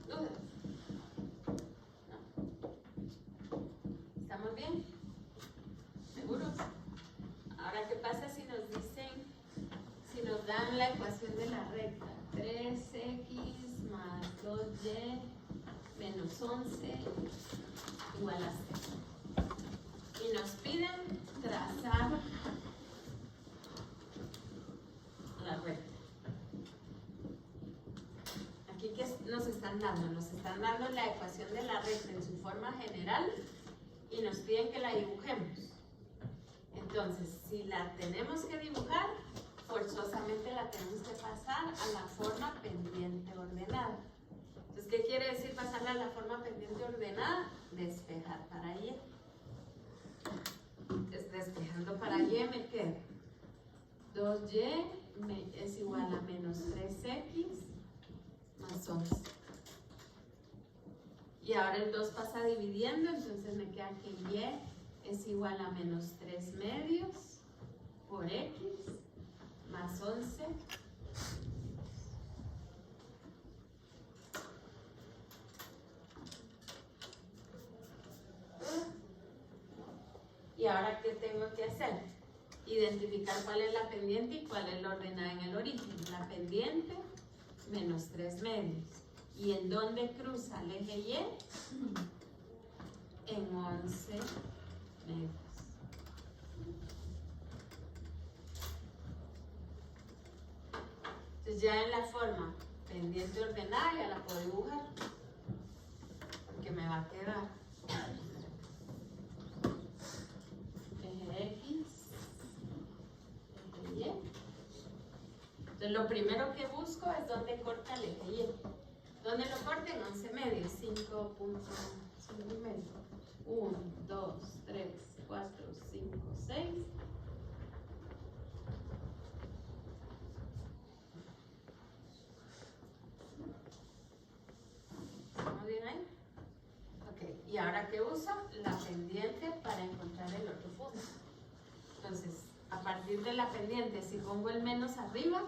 ¿Dudas? No. ¿Estamos bien? ¿Seguros? Ahora, ¿qué pasa si nos dicen, si nos dan la ecuación de la recta? 3x más 2y menos 11 igual a 0. Y nos piden trazar la recta. Aquí, ¿qué nos están dando? Nos están dando la ecuación de la recta en su forma general y nos piden que la dibujemos. Entonces, si la tenemos que dibujar, forzosamente la tenemos que pasar a la forma pendiente ordenada. Entonces, ¿qué quiere decir pasarla a la forma pendiente ordenada? Despejar para y. Despejando para y me queda 2y es igual a menos 3x más 11. Y ahora el 2 pasa dividiendo, entonces me queda que y es igual a menos 3 medios por x más 11. Y ahora, ¿qué tengo que hacer? Identificar cuál es la pendiente y cuál es la ordenada en el origen. La pendiente, menos 3 medios. ¿Y en dónde cruza el eje Y? En 11 medios. Entonces ya en la forma pendiente ordenada ya la puedo dibujar. Porque me va a quedar eje X, eje Y, Entonces lo primero que busco es dónde corta el eje Y. ¿Dónde lo corta? En 11 medios, 5.5 y medio. 1, 2, 3, 4, 5, 6. ¿Estamos bien ahí? Ok, y ahora ¿qué uso? La pendiente para encontrar el otro punto. Entonces, a partir de la pendiente, si pongo el menos arriba,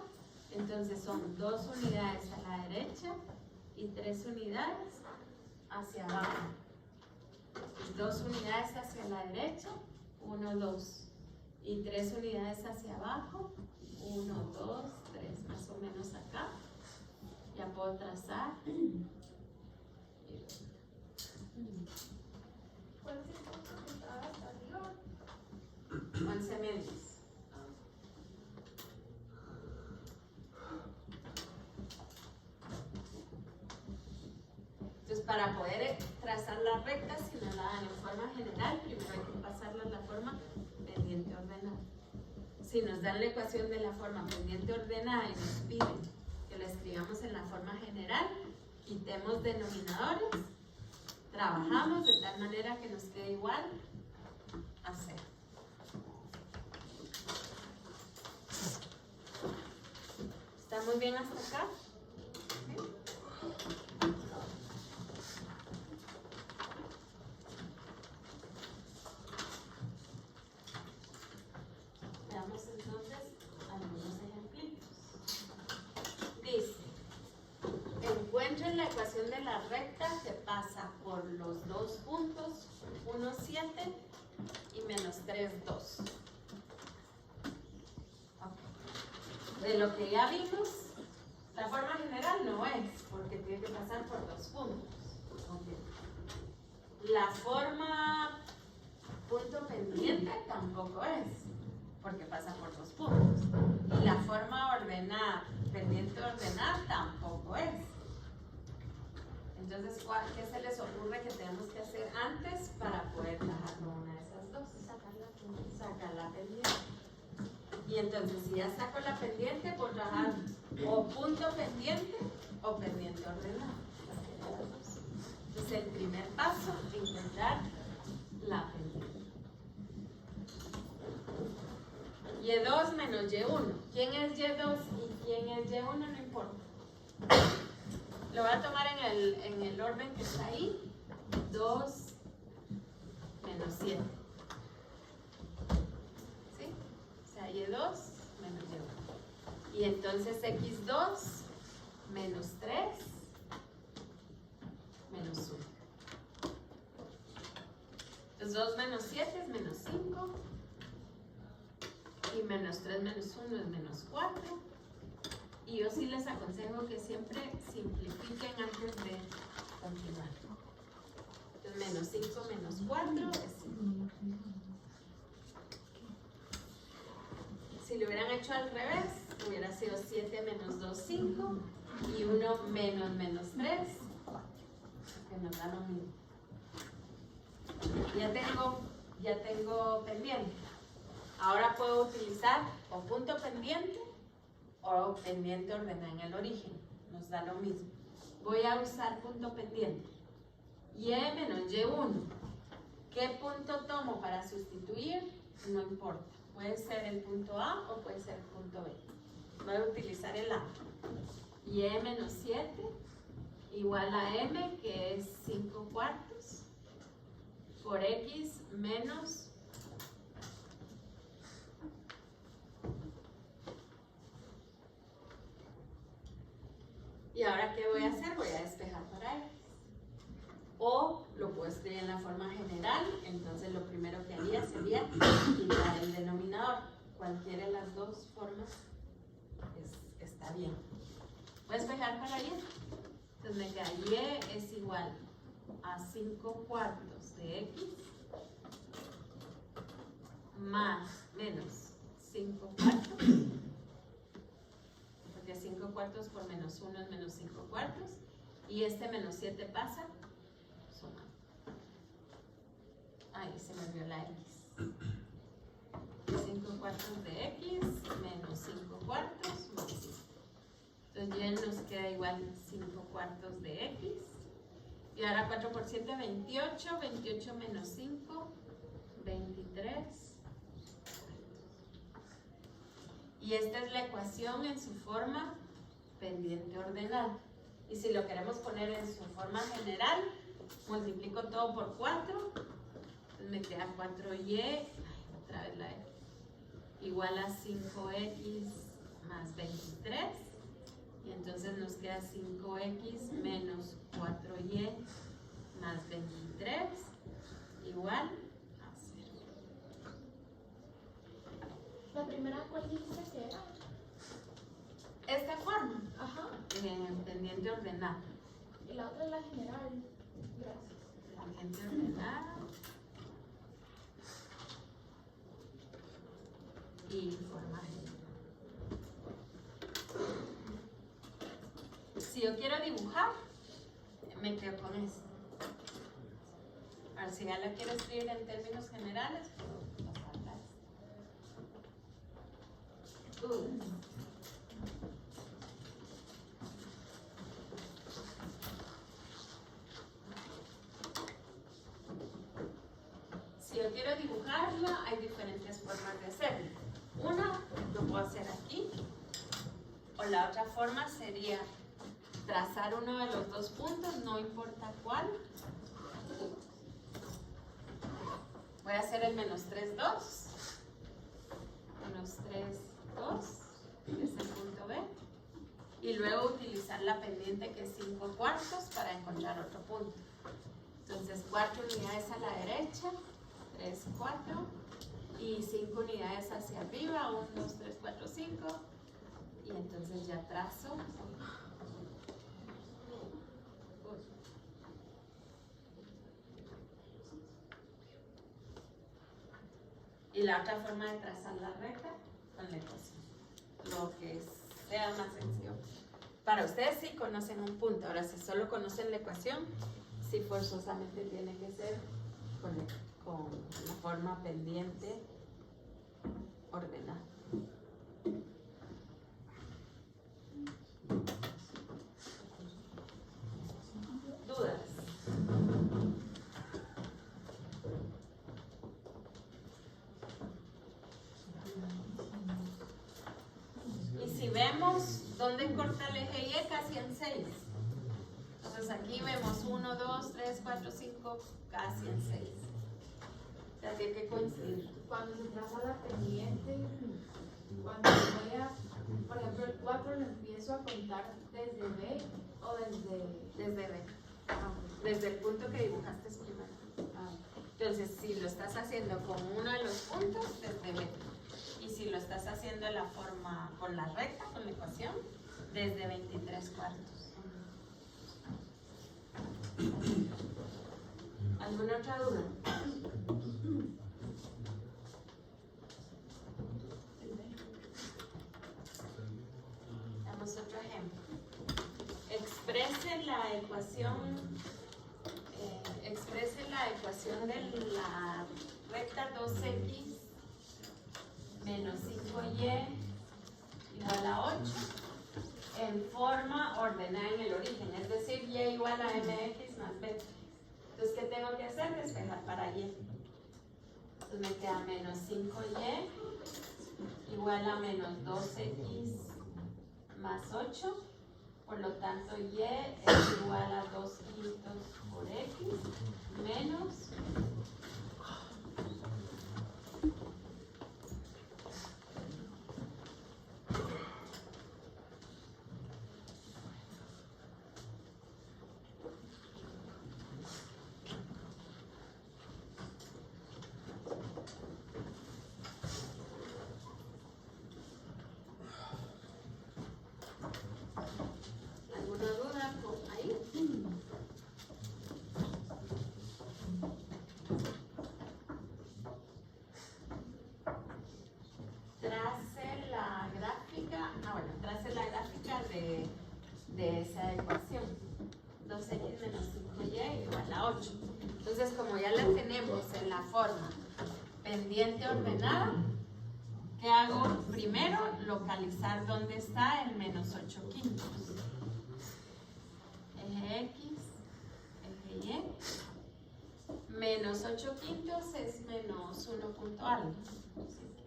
entonces son 2 unidades a la derecha y 3 unidades hacia abajo. 2 unidades hacia la derecha, 1, 2. Y 3 unidades hacia abajo, 1, 2, 3, más o menos acá. Ya puedo trazar. ¿Cuál es el punto que está hasta arriba? 11 medios. Entonces, para poder trazar las rectas, si nos la dan en forma general, primero hay que pasarla en la forma pendiente ordenada. Si nos dan la ecuación de la forma pendiente ordenada y nos piden que la escribamos en la forma general, quitemos denominadores, trabajamos de tal manera que nos quede igual a 0. ¿Está muy bien hasta acá? ¿Sí? Veamos entonces algunos ejemplitos. Dice, encuentren la ecuación de la recta que pasa por los dos puntos 1, 7 y menos 3, 2. De lo que ya vimos, la forma general no es, porque tiene que pasar por dos puntos. La forma punto pendiente tampoco es, porque pasa por dos puntos. Y la forma ordenada, pendiente ordenada, tampoco es. Entonces, ¿qué se les ocurre que tenemos que hacer antes para poder trabajar una de esas dos? Sacar la pendiente. Y entonces, si ya saco la pendiente, puedo trabajar o punto pendiente o pendiente ordenado. Entonces, el primer paso es encontrar la pendiente. Y2 menos Y1. ¿Quién es Y2 y quién es Y1? No importa. Lo voy a tomar en el orden que está ahí. 2 menos 7. ¿Sí? O sea, Y2 menos Y1. Y entonces X2 menos 3 menos 1. Entonces 2 menos 7 es menos 5. Y menos 3 menos 1 es menos 4. Y yo sí les aconsejo que siempre simplifiquen antes de continuar. Entonces menos 5 menos 4 es 5. Si lo hubieran hecho al revés, hubiera sido 7 menos 2, 5. Y 1 menos menos 3, que nos da lo mismo. Ya tengo pendiente. Ahora puedo utilizar o punto pendiente o pendiente ordenada en el origen. Nos da lo mismo. Voy a usar punto pendiente. Y menos Y1. ¿Qué punto tomo para sustituir? No importa. Puede ser el punto A o puede ser el punto B. Voy a utilizar el A. Y menos 7 igual a M, que es 5 cuartos, por X menos y ahora ¿qué voy a hacer? Voy a despejar para X. O lo puedo escribir en la forma general, entonces lo primero que haría sería quitar el denominador. Cualquiera de las dos formas está bien. Voy a despejar para Y. Entonces me queda Y es igual a 5 cuartos de X más menos 5 cuartos. Porque 5 cuartos por menos 1 es menos 5 cuartos. Y este menos 7 pasa suma. Ahí se me olvidó la X. 5 cuartos de X menos 5 cuartos más 5. cuartos de x. Y ahora 4 por 7, 28. 28 menos 5, 23. Y esta es la ecuación en su forma pendiente ordenada. Y si lo queremos poner en su forma general, multiplico todo por 4. Entonces me queda 4y, otra vez la x, igual a 5x más 23. Y entonces nos queda 5x menos 4y más 23 igual a 0. La primera, ¿cuál dijiste que era? Esta forma, Ajá. pendiente ordenada. Y la otra es la general. Gracias. Pendiente ordenada. Y forma general. Si yo quiero dibujar, me quedo con esto. Ahora, si ya la quiero escribir en términos generales, puedo pasarla a esto. Si yo quiero dibujarla, hay diferentes formas de hacerlo. Una, lo puedo hacer aquí. O la otra forma sería trazar uno de los dos puntos, no importa cuál. Voy a hacer el menos 3, 2. Menos 3, 2. Es el punto B. Y luego utilizar la pendiente que es 5 cuartos para encontrar otro punto. Entonces 4 unidades a la derecha, 3, 4. Y 5 unidades hacia arriba, 1, 2, 3, 4, 5. Y entonces ya trazo. Y la otra forma de trazar la recta con la ecuación. Lo que sea más sencillo. Para ustedes sí conocen un punto. Ahora, si solo conocen la ecuación, sí forzosamente tiene que ser con la forma pendiente ordenada. ¿Dudas? Y si vemos dónde corta el eje Y, casi en 6. Entonces aquí vemos 1, 2, 3, 4, 5, casi en 6. O sea, tiene que coincidir. Cuando se traza la pendiente, cuando voy a, por ejemplo, el 4 lo empiezo a contar desde B o Desde B. Desde el punto que dibujaste primero. Entonces, si lo estás haciendo con uno de los puntos, desde B. Y si lo estás haciendo de la forma con la recta, con la ecuación, desde 23 cuartos. ¿Alguna otra duda? Damos otro ejemplo. Exprese la ecuación de la recta 2x menos 5y igual a 8 en forma ordenada en el origen, es decir, y igual a mx más b. Entonces, ¿qué tengo que hacer? Despejar para y. Entonces me queda menos 5y igual a menos 2x más 8. Por lo tanto, y es igual a 2 quintos por x menos de esa ecuación. 2x menos 5y igual a 8. Entonces, como ya la tenemos en la forma pendiente ordenada, ¿qué hago? Primero, localizar dónde está el menos 8 quintos. X, eje Y, menos 8 quintos es menos 1 punto algo. Así que,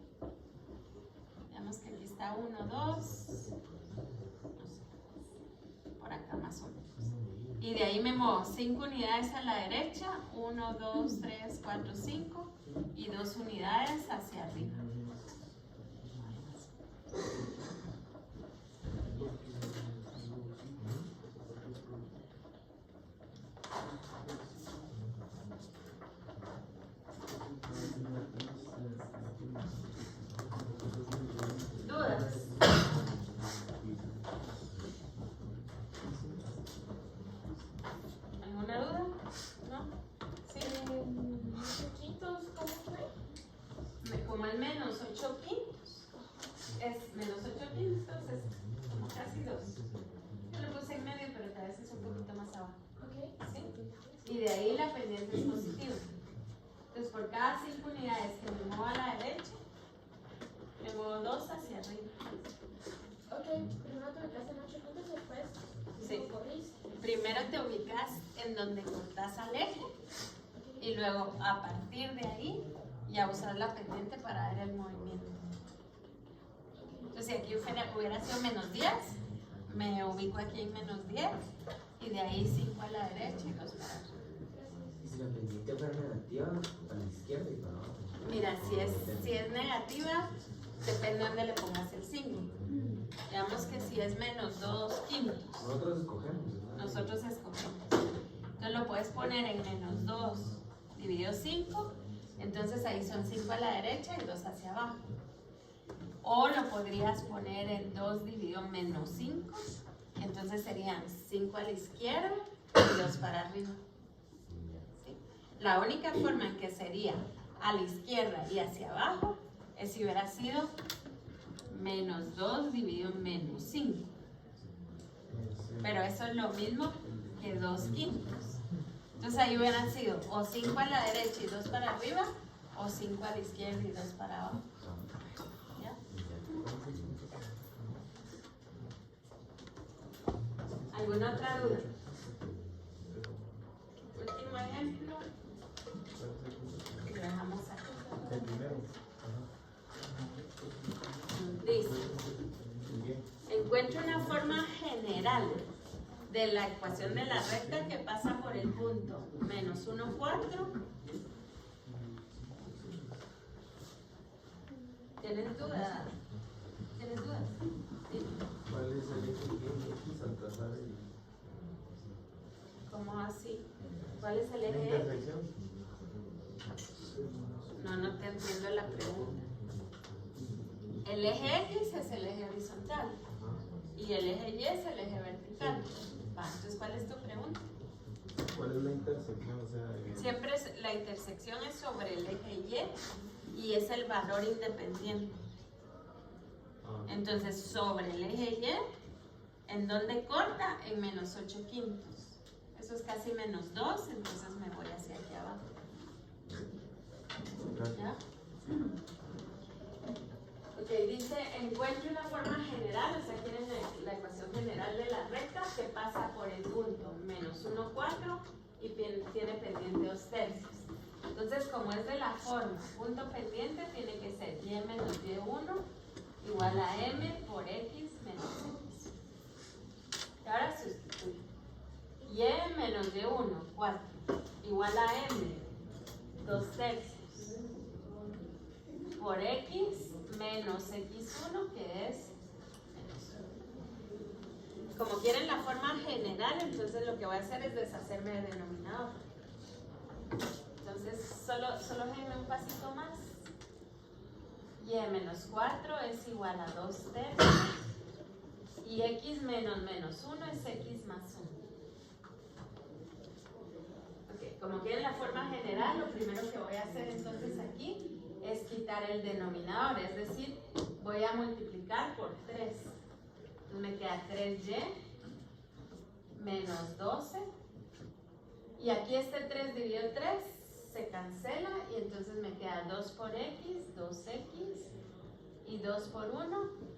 veamos que aquí está 1, 2, por acá más o menos. Y de ahí me muevo 5 unidades a la derecha, 1, 2, 3, 4, 5, y 2 unidades hacia arriba. ¿Dudas? ¿Alguna duda? ¿No? ¿Sí? Quintos, ¿cómo fue? Como el menos 8 quintos. Es menos 8 quintos, es como casi 2. Yo lo puse en medio, pero tal vez es un poquito más abajo. Ok. ¿Sí? Y de ahí la pendiente es positiva. Entonces, por cada 5 unidades que me muevo a la derecha, me muevo 2 hacia arriba. Ok, primero te ubicas en 8 puntos, después Sí. lo corriste. Primero te ubicas en donde cortas al eje y luego a partir de ahí ya usas la pendiente para dar el movimiento. Entonces, si aquí hubiera sido menos 10, me ubico aquí en menos 10 y de ahí 5 a la derecha y 2 para arriba. Y si la pendiente fuera negativa, a la izquierda y para abajo. Mira, si es negativa, depende de dónde le pongas el signo. Digamos que si es menos 2 quintos, Nosotros escogemos, ¿no? nosotros escogemos. Entonces lo puedes poner en menos 2 dividido 5, entonces ahí son 5 a la derecha y 2 hacia abajo. O lo podrías poner en 2 dividido menos 5, entonces serían 5 a la izquierda y 2 para arriba. ¿Sí? La única forma en que sería a la izquierda y hacia abajo es si hubiera sido menos 2 dividido menos 5. Pero eso es lo mismo que 2 quintos. Entonces ahí hubieran sido o 5 a la derecha y 2 para arriba, o 5 a la izquierda y 2 para abajo. ¿Ya? ¿Alguna otra duda? Último ejemplo. Lo dejamos aquí. El primero. Dice, encuentra una forma general de la ecuación de la recta que pasa por el punto menos 1, 4. ¿Tienes dudas? ¿Tienes dudas? Sí. ¿Cuál es el eje que X al trazar el... ¿Cómo así? ¿Cuál es el eje? intersección? No te entiendo la pregunta. El eje X es el eje horizontal y el eje Y es el eje vertical. Va, entonces, ¿cuál es tu pregunta? ¿Cuál es la intersección? O sea, Siempre la intersección es sobre el eje Y es el valor independiente. Entonces, sobre el eje Y, ¿en dónde corta? En menos 8 quintos. Eso es casi menos 2, entonces me voy hacia aquí abajo. ¿Ya? Ok, dice, encuentre una forma general, o sea, quieren la ecuación general de la recta que pasa por el punto menos 1, 4 y tiene pendiente 2 tercios. Entonces, como es de la forma punto pendiente, tiene que ser y menos y1 igual a m por x menos x. Y ahora sustituyo. Y menos y1, 4, igual a m, 2 tercios, por x menos x1, que es menos 1. Como quieren la forma general, entonces lo que voy a hacer es deshacerme del denominador. Entonces, solo déjenme un pasito más. Y menos 4 es igual a 2 tercios. Y x menos 1 es x más 1. Ok, como quieren la forma general, lo primero que voy a hacer entonces aquí es quitar el denominador, es decir, voy a multiplicar por 3. Entonces me queda 3y menos 12. Y aquí este 3 dividido 3 se cancela y entonces me queda 2 por x, 2x y 2 por 1.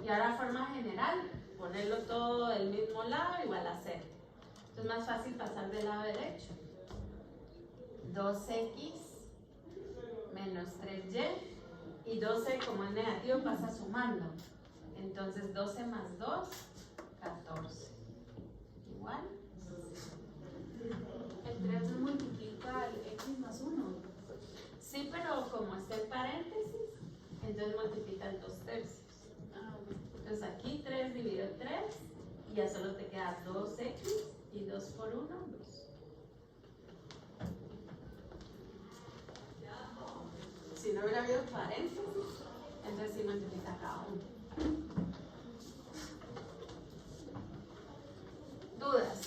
Y ahora forma general, ponerlo todo del mismo lado igual a 0. Entonces es más fácil pasar del lado derecho. 2x menos 3y, y 12 como es negativo pasa sumando. Entonces 12 más 2, 14. Igual. El 3 no multiplica el x más 1. Sí, pero como está en paréntesis, entonces multiplican 2/3. Ah, bueno. Entonces aquí 3 dividido 3 y ya solo te queda 2x y 2 por 1, 2. Si no hubiera habido paréntesis, entonces sí multiplica cada uno. ¿Dudas?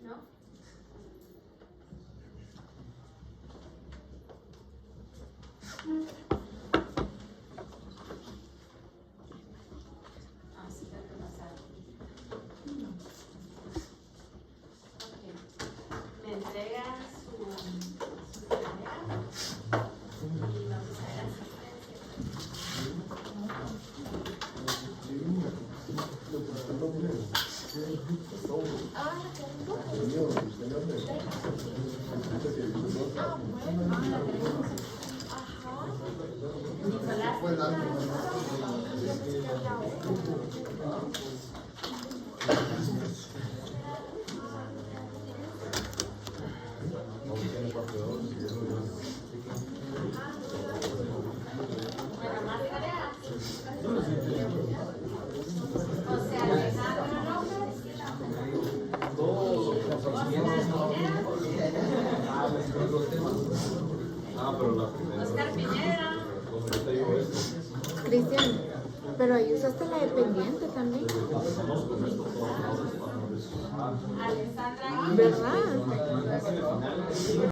¿No? Así que te vas a... Ok. Me entrega su tarea y vamos a ver asistencia. Nicolás. Bueno, más tareas. José Alejandro López. Oscar Piñera. Cristian, pero ahí usaste la dependiente también, Alessandra. ¿verdad?